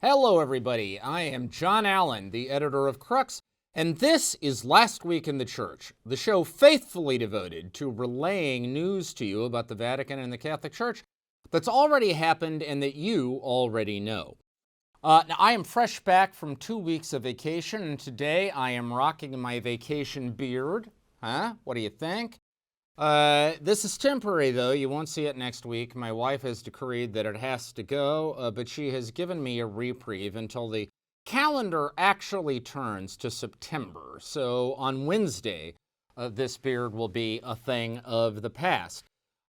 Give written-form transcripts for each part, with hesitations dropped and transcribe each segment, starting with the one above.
Hello, everybody. I am John Allen, the editor of Crux, and this is Last Week in the Church, the show faithfully devoted to relaying news to you about the Vatican and the Catholic Church that's already happened and that you already know. Now, I am fresh back from 2 weeks of vacation, and today I am rocking my vacation beard. What do you think? This is temporary, though. You won't see it next week. My wife has decreed that it has to go, but she has given me a reprieve until the calendar actually turns to September. So on Wednesday, this beard will be a thing of the past.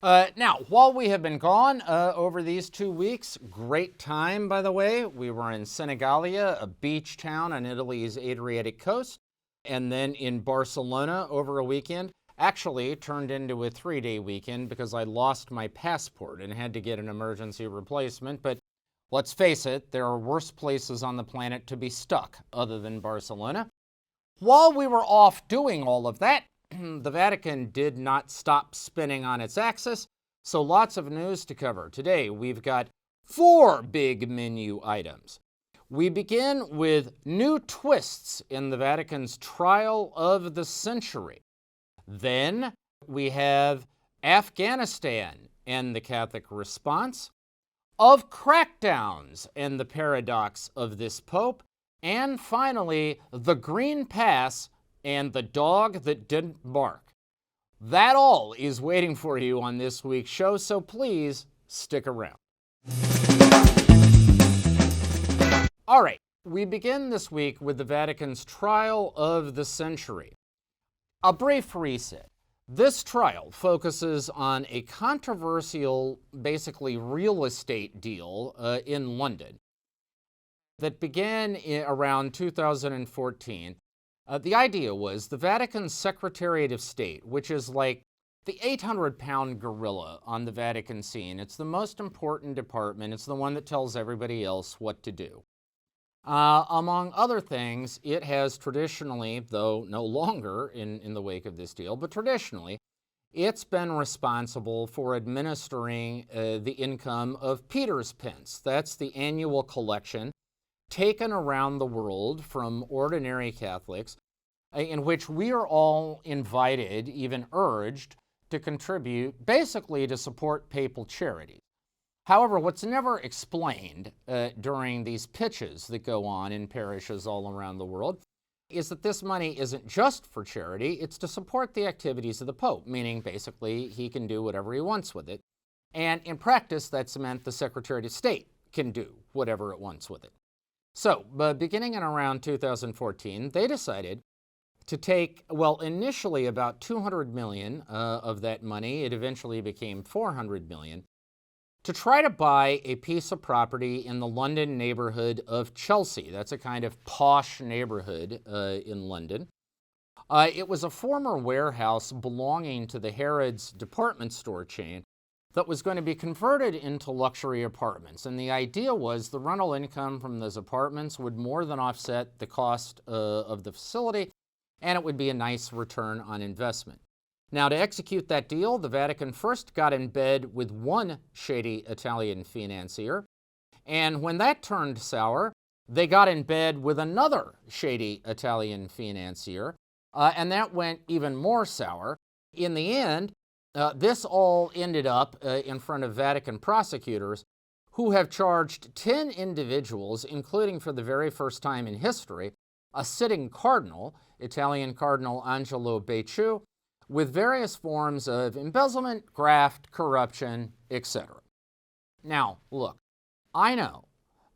Now, while we have been gone over these 2 weeks, great time, by the way. We were in Senigallia, a beach town on Italy's Adriatic coast, and then in Barcelona over a weekend. Actually turned into a 3-day weekend because I lost my passport and had to get an emergency replacement. But let's face it, there are worse places on the planet to be stuck other than Barcelona. While we were off doing all of that, the Vatican did not stop spinning on its axis, so lots of news to cover. Today, we've got 4 big menu items. We begin with new twists in the Vatican's trial of the century. Then we have Afghanistan and the Catholic response, of crackdowns and the paradox of this pope, and finally, the green pass and the dog that didn't bark. That all is waiting for you on this week's show, so please stick around. All right, we begin this week with the Vatican's trial of the century. A brief reset. This trial focuses on a controversial, basically real estate deal in London that began around 2014. The idea was the Vatican's Secretariat of State, which is like the 800-pound gorilla on the Vatican scene. It's the most important department. It's the one that tells everybody else what to do. Among other things, it has traditionally, though no longer in the wake of this deal, but traditionally, it's been responsible for administering the income of Peter's Pence. That's the annual collection taken around the world from ordinary Catholics, in which we are all invited, even urged, to contribute basically to support papal charities. However, what's never explained during these pitches that go on in parishes all around the world is that this money isn't just for charity, it's to support the activities of the Pope, meaning basically he can do whatever he wants with it. And in practice, that's meant the Secretary of State can do whatever it wants with it. So, beginning in around 2014, they decided to take, initially about 200 million of that money, it eventually became 400 million, to try to buy a piece of property in the London neighborhood of Chelsea. That's a kind of posh neighborhood in London. It was a former warehouse belonging to the Harrods department store chain that was going to be converted into luxury apartments. And the idea was the rental income from those apartments would more than offset the cost of the facility, and it would be a nice return on investment. Now, to execute that deal, the Vatican first got in bed with one shady Italian financier, and when that turned sour, they got in bed with another shady Italian financier, and that went even more sour. In the end, this all ended up in front of Vatican prosecutors, who have charged 10 individuals, including for the very first time in history, a sitting cardinal, Italian Cardinal Angelo Becciu, with various forms of embezzlement, graft, corruption, etc. Now, look, I know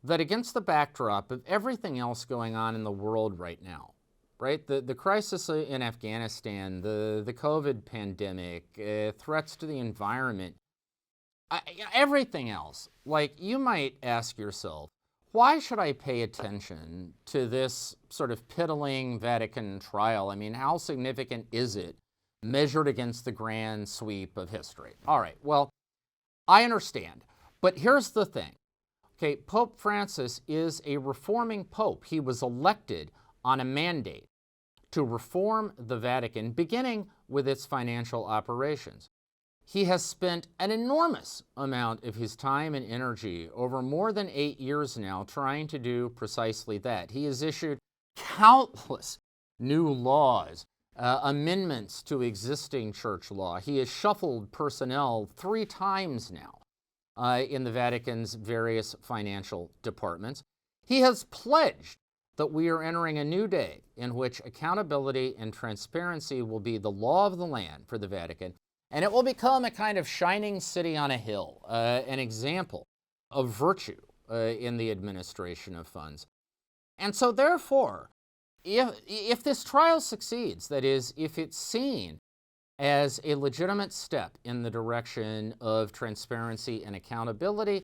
that against the backdrop of everything else going on in the world right now, right, the crisis in Afghanistan, the COVID pandemic, threats to the environment, everything else, like you might ask yourself, why should I pay attention to this sort of piddling Vatican trial? I mean, how significant is it measured against the grand sweep of history? All right, well, I understand, but here's the thing. Okay, Pope Francis is a reforming pope. He was elected on a mandate to reform the Vatican, beginning with its financial operations. He has spent an enormous amount of his time and energy over more than 8 years now trying to do precisely that. He has issued countless new laws, amendments to existing church law. He has shuffled personnel 3 times now in the Vatican's various financial departments. He has pledged that we are entering a new day in which accountability and transparency will be the law of the land for the Vatican, and it will become a kind of shining city on a hill, an example of virtue in the administration of funds. And so therefore, if this trial succeeds, that is, if it's seen as a legitimate step in the direction of transparency and accountability,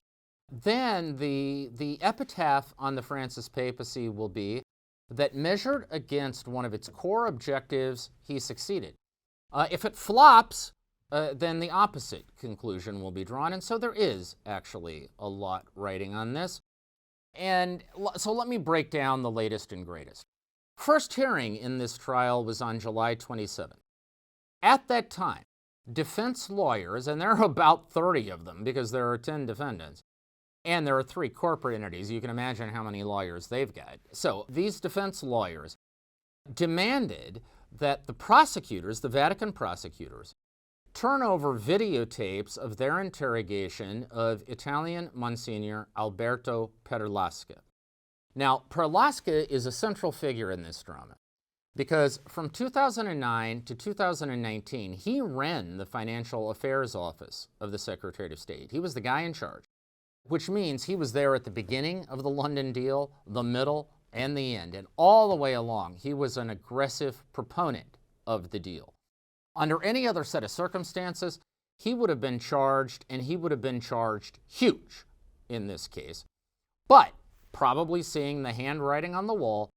then the epitaph on the Francis papacy will be that measured against one of its core objectives, he succeeded. If it flops, then the opposite conclusion will be drawn. And so there is actually a lot writing on this. And so let me break down the latest and greatest. First hearing in this trial was on July 27th. At that time, defense lawyers, and there are about 30 of them because there are 10 defendants, and there are 3 corporate entities. You can imagine how many lawyers they've got. So these defense lawyers demanded that the prosecutors, the Vatican prosecutors, turn over videotapes of their interrogation of Italian Monsignor Alberto Perlasca. Now, Perlasca is a central figure in this drama because from 2009 to 2019, he ran the Financial Affairs Office of the Secretary of State. He was the guy in charge, which means he was there at the beginning of the London deal, the middle, and the end. And all the way along, he was an aggressive proponent of the deal. Under any other set of circumstances, he would have been charged, and he would have been charged huge in this case. But probably seeing the handwriting on the wall,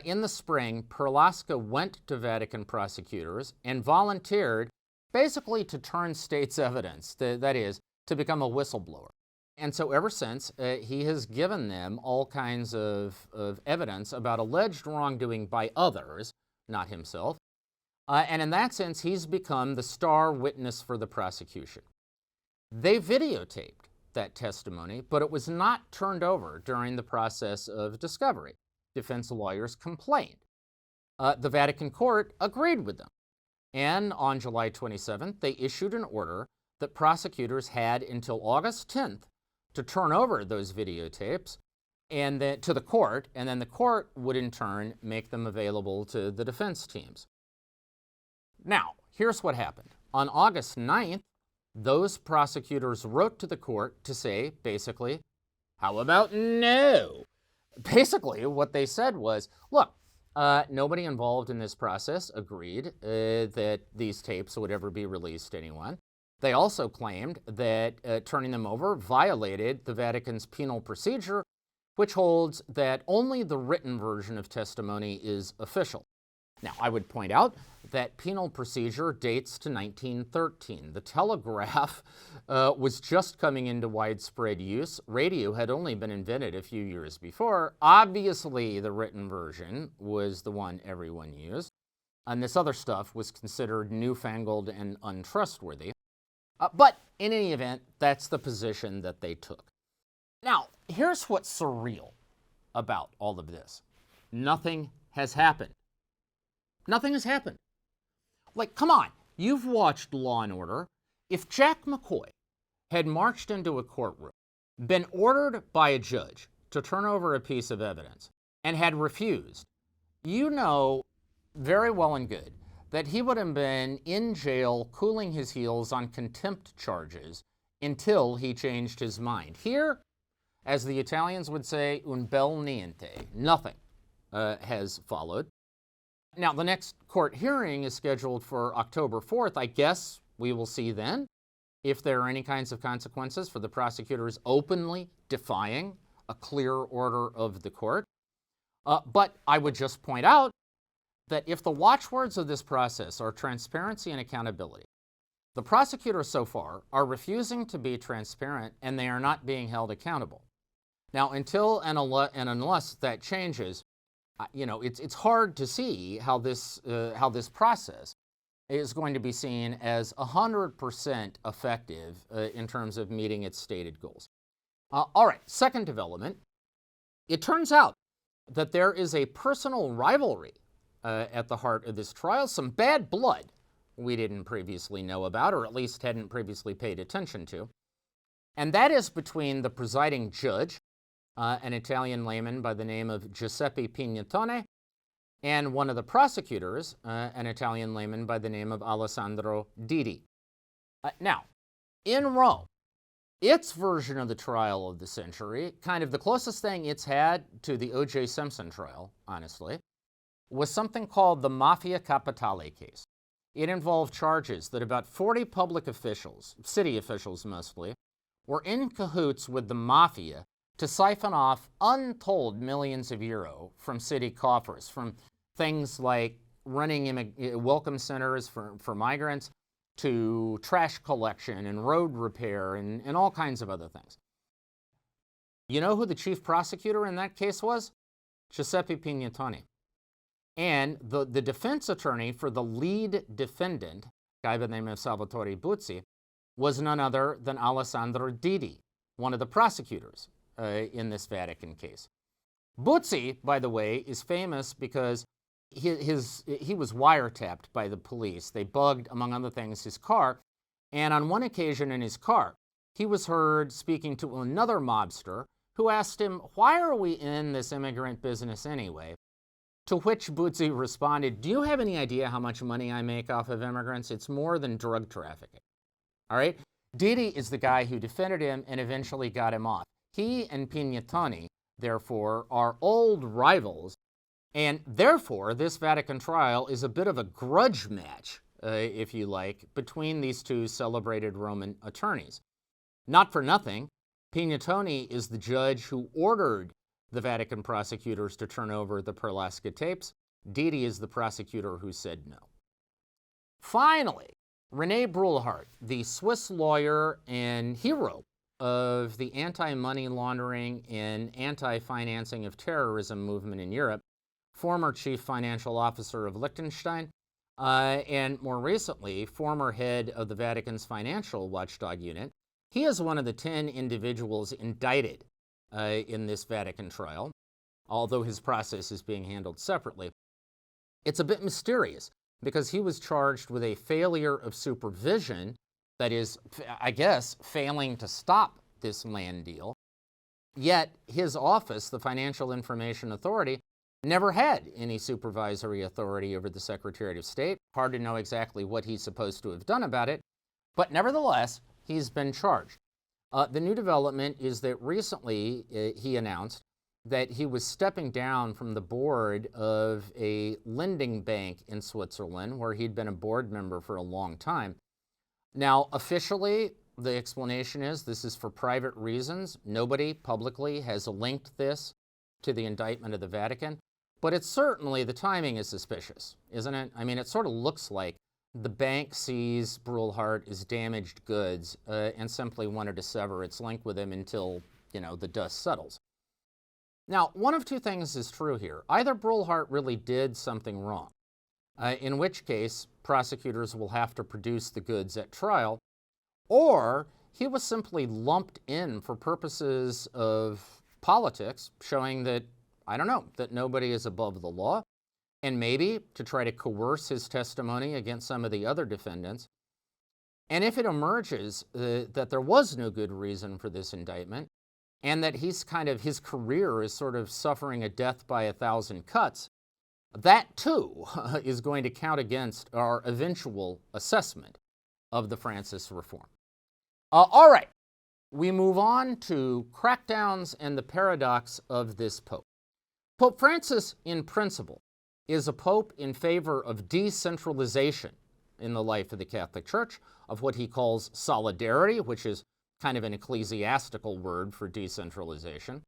in the spring, Perlasca went to Vatican prosecutors and volunteered basically to turn state's evidence, that is, to become a whistleblower. And so ever since, he has given them all kinds of evidence about alleged wrongdoing by others, not himself. And in that sense, he's become the star witness for the prosecution. They videotaped that testimony, but it was not turned over during the process of discovery. Defense lawyers complained. The Vatican court agreed with them. And on July 27th, they issued an order that prosecutors had until August 10th to turn over those videotapes and then to the court, and then the court would in turn make them available to the defense teams. Now, here's what happened. On August 9th, those prosecutors wrote to the court to say, basically, how about no? Basically, what they said was, look, nobody involved in this process agreed that these tapes would ever be released to anyone. They also claimed that turning them over violated the Vatican's penal procedure, which holds that only the written version of testimony is official. Now, I would point out that penal procedure dates to 1913. The telegraph was just coming into widespread use. Radio had only been invented a few years before. Obviously, the written version was the one everyone used, and this other stuff was considered newfangled and untrustworthy. But in any event, that's the position that they took. Now, here's what's surreal about all of this. Nothing has happened. Nothing has happened. Like, come on, you've watched Law and Order. If Jack McCoy had marched into a courtroom, been ordered by a judge to turn over a piece of evidence, and had refused, you know very well and good that he would have been in jail cooling his heels on contempt charges until he changed his mind. Here, as the Italians would say, un bel niente, nothing has followed. Now, the next court hearing is scheduled for October 4th. I guess we will see then if there are any kinds of consequences for the prosecutors openly defying a clear order of the court. But I would just point out that if the watchwords of this process are transparency and accountability, the prosecutors so far are refusing to be transparent and they are not being held accountable. Now, until and unless that changes, it's hard to see how this process is going to be seen as 100% effective in terms of meeting its stated goals. All right, second development. It turns out that there is a personal rivalry at the heart of this trial, some bad blood we didn't previously know about, or at least hadn't previously paid attention to. And that is between the presiding judge, an Italian layman by the name of Giuseppe Pignatone, and one of the prosecutors, an Italian layman by the name of Alessandro Didi. Now, in Rome, its version of the trial of the century, kind of the closest thing it's had to the O.J. Simpson trial, honestly, was something called the Mafia Capitale case. It involved charges that about 40 public officials, city officials mostly, were in cahoots with the mafia to siphon off untold millions of euro from city coffers, from things like running welcome centers for migrants to trash collection and road repair and all kinds of other things. You know who the chief prosecutor in that case was? Giuseppe Pignatone. And the defense attorney for the lead defendant, a guy by the name of Salvatore Buzzi, was none other than Alessandro Didi, one of the prosecutors in this Vatican case. Buzzi, by the way, is famous because he was wiretapped by the police. They bugged, among other things, his car. And on one occasion in his car, he was heard speaking to another mobster who asked him, "Why are we in this immigrant business anyway?" To which Buzzi responded, "Do you have any idea how much money I make off of immigrants? It's more than drug trafficking." All right? Didi is the guy who defended him and eventually got him off. He and Pignatone, therefore, are old rivals, and therefore this Vatican trial is a bit of a grudge match, if you like, between these two celebrated Roman attorneys. Not for nothing, Pignatone is the judge who ordered the Vatican prosecutors to turn over the Perlasca tapes. Didi is the prosecutor who said no. Finally, René Bernhart, the Swiss lawyer and hero of the anti-money laundering and anti-financing of terrorism movement in Europe, former chief financial officer of Liechtenstein, and more recently, former head of the Vatican's financial watchdog unit. He is one of the 10 individuals indicted in this Vatican trial, although his process is being handled separately. It's a bit mysterious because he was charged with a failure of supervision, that is, I guess, failing to stop this land deal. Yet his office, the Financial Information Authority, never had any supervisory authority over the Secretary of State. Hard to know exactly what he's supposed to have done about it, but nevertheless, he's been charged. The new development is that recently he announced that he was stepping down from the board of a lending bank in Switzerland, where he'd been a board member for a long time. Now, officially, the explanation is this is for private reasons. Nobody publicly has linked this to the indictment of the Vatican, but it's certainly, the timing is suspicious, isn't it? I mean, it sort of looks like the bank sees Bernhart as damaged goods and simply wanted to sever its link with him until, the dust settles. Now, one of two things is true here. Either Bernhart really did something wrong, in which case prosecutors will have to produce the goods at trial, or he was simply lumped in for purposes of politics, showing that, that nobody is above the law, and maybe to try to coerce his testimony against some of the other defendants. And if it emerges that there was no good reason for this indictment, and that his career is sort of suffering a death by 1,000 cuts, that too is going to count against our eventual assessment of the Francis reform. All right, we move on to crackdowns and the paradox of this pope. Pope Francis, in principle, is a pope in favor of decentralization in the life of the Catholic Church, of what he calls solidarity, which is kind of an ecclesiastical word for decentralization.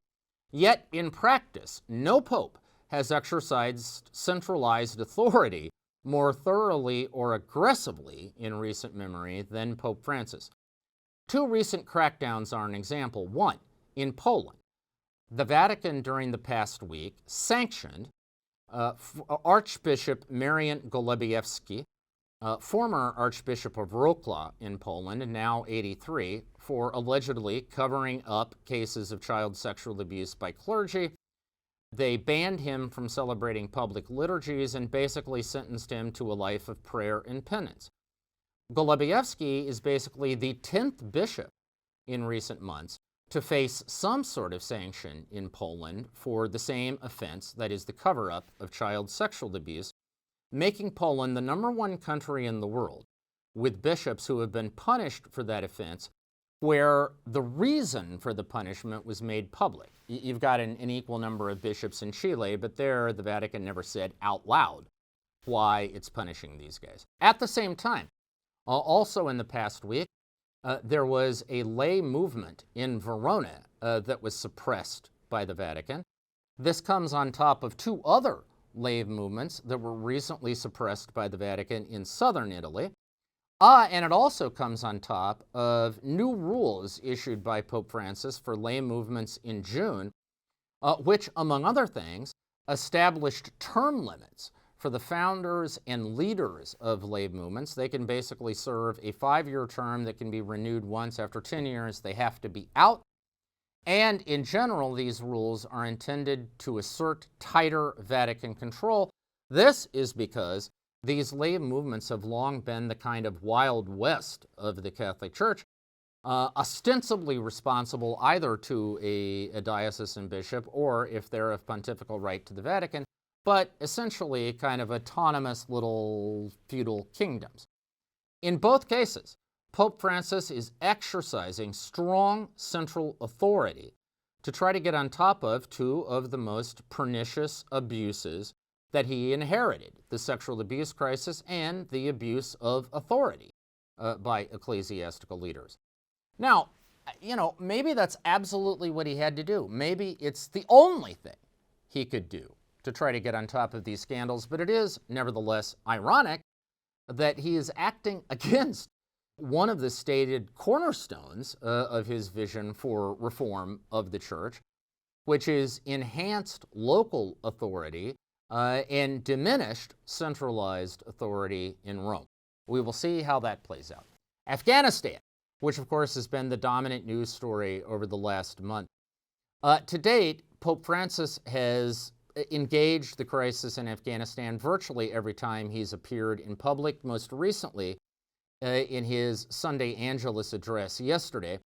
Yet, in practice, no pope has exercised centralized authority more thoroughly or aggressively in recent memory than Pope Francis. Two recent crackdowns are an example. One, in Poland, the Vatican during the past week sanctioned Archbishop Marian Golebiewski, former Archbishop of Wrocław in Poland, now 83, for allegedly covering up cases of child sexual abuse by clergy. They banned him from celebrating public liturgies and basically sentenced him to a life of prayer and penance. Golubiewski is basically the 10th bishop in recent months to face some sort of sanction in Poland for the same offense, that is the cover-up of child sexual abuse, making Poland the #1 country in the world with bishops who have been punished for that offense, where the reason for the punishment was made public. You've got an equal number of bishops in Chile, but there the Vatican never said out loud why it's punishing these guys. At the same time, also in the past week, there was a lay movement in Verona that was suppressed by the Vatican. This comes on top of 2 other lay movements that were recently suppressed by the Vatican in southern Italy. And it also comes on top of new rules issued by Pope Francis for lay movements in June, which, among other things, established term limits for the founders and leaders of lay movements. They can basically serve a 5-year term that can be renewed once. After 10 years, they have to be out. And in general, these rules are intended to assert tighter Vatican control. This is because these lay movements have long been the kind of Wild West of the Catholic Church, ostensibly responsible either to a diocesan bishop or, if they're of pontifical right, to the Vatican, but essentially kind of autonomous little feudal kingdoms. In both cases, Pope Francis is exercising strong central authority to try to get on top of 2 of the most pernicious abuses that he inherited, the sexual abuse crisis and the abuse of authority by ecclesiastical leaders. Now, maybe that's absolutely what he had to do. Maybe it's the only thing he could do to try to get on top of these scandals, but it is nevertheless ironic that he is acting against one of the stated cornerstones of his vision for reform of the church, which is enhanced local authority and diminished centralized authority in Rome. We will see how that plays out. Afghanistan, which of course has been the dominant news story over the last month. To date, Pope Francis has engaged the crisis in Afghanistan virtually every time he's appeared in public, most recently in his Sunday Angelus address yesterday,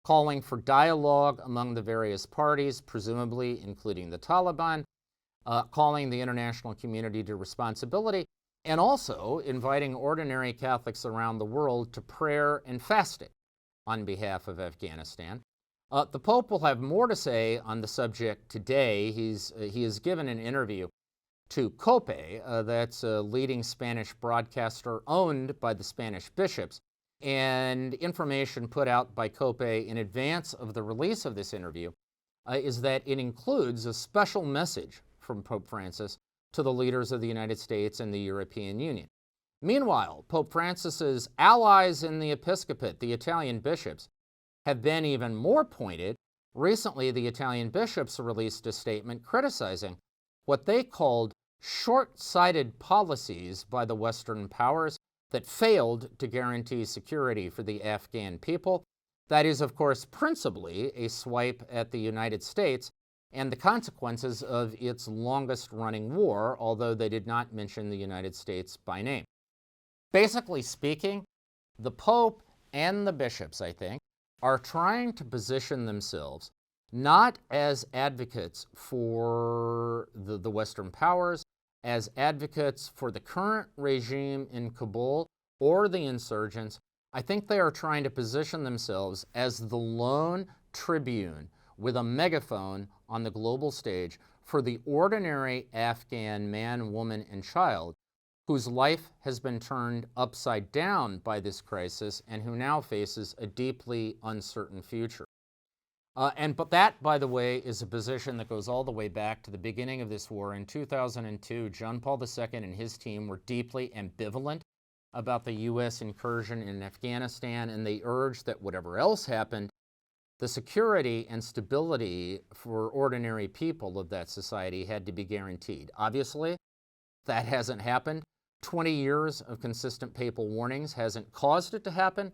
calling for dialogue among the various parties, presumably including the Taliban, calling the international community to responsibility, and also inviting ordinary Catholics around the world to prayer and fasting on behalf of Afghanistan. The Pope will have more to say on the subject today. He has given an interview to COPE, that's a leading Spanish broadcaster owned by the Spanish bishops, and information put out by COPE in advance of the release of this interview is that it includes a special message from Pope Francis to the leaders of the United States and the European Union. Meanwhile, Pope Francis's allies in the episcopate, the Italian bishops, have been even more pointed. Recently, the Italian bishops released a statement criticizing what they called short-sighted policies by the Western powers that failed to guarantee security for the Afghan people. That is, of course, principally a swipe at the United States and the consequences of its longest-running war, although they did not mention the United States by name. Basically speaking, the Pope and the bishops, I think, are trying to position themselves not as advocates for the Western powers, as advocates for the current regime in Kabul or the insurgents. I think they are trying to position themselves as the lone tribune with a megaphone on the global stage for the ordinary Afghan man, woman, and child whose life has been turned upside down by this crisis and who now faces a deeply uncertain future. But that, by the way, is a position that goes all the way back to the beginning of this war. In 2002, John Paul II and his team were deeply ambivalent about the U.S. incursion in Afghanistan, and they urged that whatever else happened, the security and stability for ordinary people of that society had to be guaranteed. Obviously, that hasn't happened. 20 years of consistent papal warnings hasn't caused it to happen.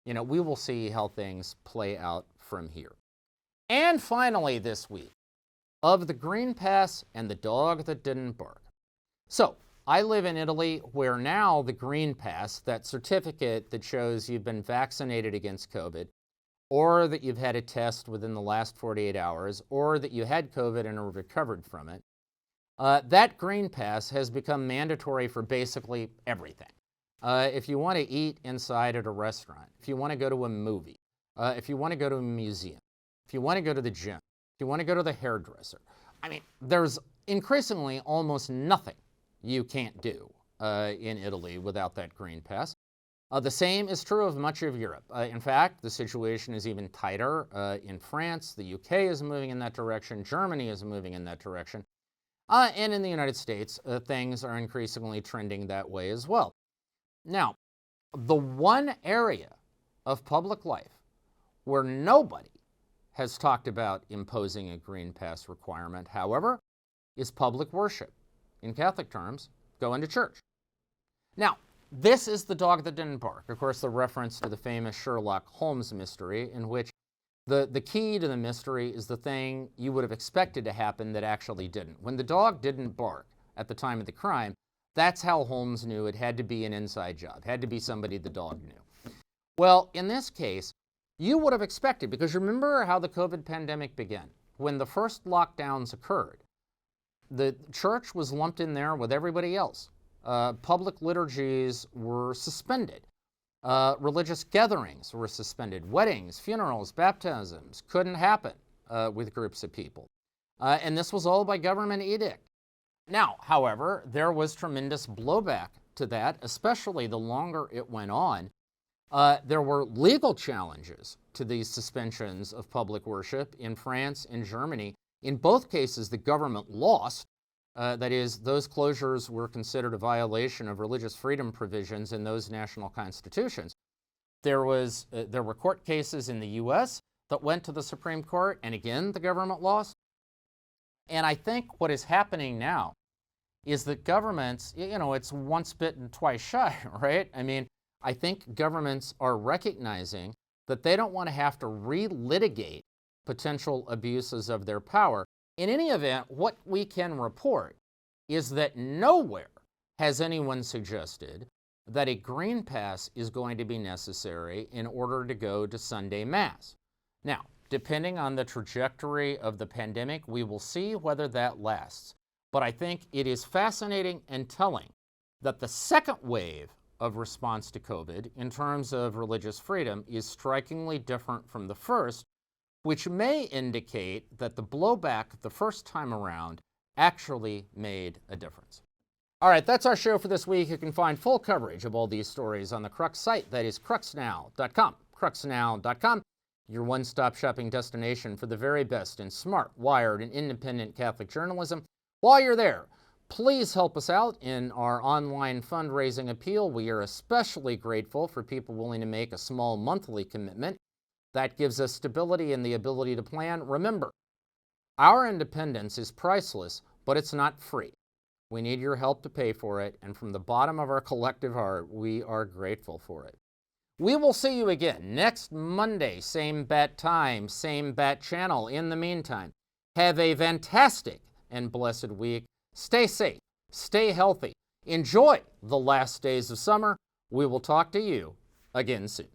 We will see how things play out from here. And finally this week, of the green pass and the dog that didn't bark. So, I live in Italy, where now the green pass, that certificate that shows you've been vaccinated against COVID, or that you've had a test within the last 48 hours, or that you had COVID and are recovered from it, that green pass has become mandatory for basically everything. If you want to eat inside at a restaurant, if you want to go to a movie, if you want to go to a museum, if you want to go to the gym, if you want to go to the hairdresser, there's increasingly almost nothing you can't do in Italy without that green pass. The same is true of much of Europe. In fact, the situation is even tighter in France. The UK is moving in that direction. Germany is moving in that direction. And in the United States, things are increasingly trending that way as well. Now, the one area of public life where nobody has talked about imposing a green pass requirement, however, is public worship. In Catholic terms, going to church. Now, this is the dog that didn't bark. Of course, the reference to the famous Sherlock Holmes mystery, in which the key to the mystery is the thing you would have expected to happen that actually didn't. When the dog didn't bark at the time of the crime, that's how Holmes knew it had to be an inside job, had to be somebody the dog knew. Well, in this case, you would have expected, because remember how the COVID pandemic began. When the first lockdowns occurred, the church was lumped in there with everybody else. Public liturgies were suspended. Religious gatherings were suspended. Weddings, funerals, baptisms couldn't happen with groups of people. And this was all by government edict. Now, however, there was tremendous blowback to that, especially the longer it went on. There were legal challenges to these suspensions of public worship in France and Germany. In both cases, the government lost. That is, those closures were considered a violation of religious freedom provisions in those national constitutions. There were court cases in the U.S. that went to the Supreme Court, and again, the government lost. And I think what is happening now is that governments, it's once bitten, twice shy, right? I think governments are recognizing that they don't want to have to relitigate potential abuses of their power. In any event, what we can report is that nowhere has anyone suggested that a green pass is going to be necessary in order to go to Sunday Mass. Now, depending on the trajectory of the pandemic, we will see whether that lasts. But I think it is fascinating and telling that the second wave of response to COVID in terms of religious freedom is strikingly different from the first, which may indicate that the blowback the first time around actually made a difference. All right, that's our show for this week. You can find full coverage of all these stories on the Crux site. That is cruxnow.com. Cruxnow.com, your one-stop shopping destination for the very best in smart, wired, and independent Catholic journalism. While you're there, please help us out in our online fundraising appeal. We are especially grateful for people willing to make a small monthly commitment. That gives us stability and the ability to plan. Remember, our independence is priceless, but it's not free. We need your help to pay for it, and from the bottom of our collective heart, we are grateful for it. We will see you again next Monday, same bat time, same bat channel. In the meantime, have a fantastic and blessed week. Stay safe, stay healthy, enjoy the last days of summer. We will talk to you again soon.